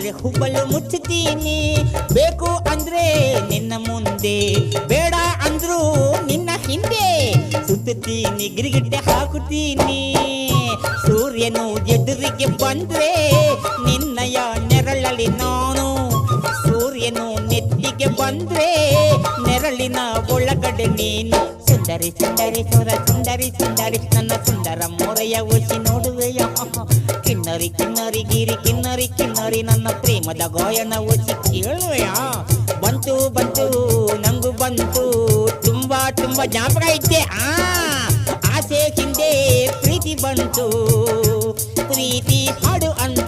ಅಂದ್ರೆ ಹುಬ್ಬಲು ಮುಚ್ಚುತ್ತೀನಿ. ಬೇಕು ಅಂದ್ರೆ ನಿನ್ನ ಮುಂದೆ, ಬೇಡ ಅಂದ್ರು ನಿನ್ನ ಹಿಂದೆ ಸುತ್ತುತ್ತೀನಿ, ಗಿರಿಗಿಟ್ಟೆ ಹಾಕುತ್ತೀನಿ. ಸೂರ್ಯನು ಎದುರಿಗೆ ಬಂದ್ರೆ ನಿನ್ನಯ ನೆರಳಲ್ಲಿ ನಾನು, ಸೂರ್ಯನು ನೆತ್ತಿಗೆ ಬಂದ್ರೆ ನೆರಳಿನ ಒಳಗಡೆ ನೀನು. ಸುಂದರಿ ಸುಂದರಿ ಸುರ ಸುಂದರಿ ಸುಂದರಿ ನನ್ನ ಸುಂದರ ಮೊರೆಯ ಒಸಿ ನೋಡುವೆಯ. ಕಿನ್ನರಿ ಕಿನ್ನರಿ ಗಿರಿ ಕಿನ್ನರಿ ಕಿನ್ನರಿ ನನ್ನ ಪ್ರೇಮದ ಗಾಯನ ಒಸಿ ಕೇಳುವೆಯ. ಬಂತು ಬಂತು ನಂಗು ಬಂತು ತುಂಬಾ ತುಂಬಾ ಜ್ಞಾಪಕ ಇದ್ದೆ. ಆಸೆ ಹಿಂದೆ ಪ್ರೀತಿ ಬಂತು, ಪ್ರೀತಿ ಹಾಡು ಅಂತ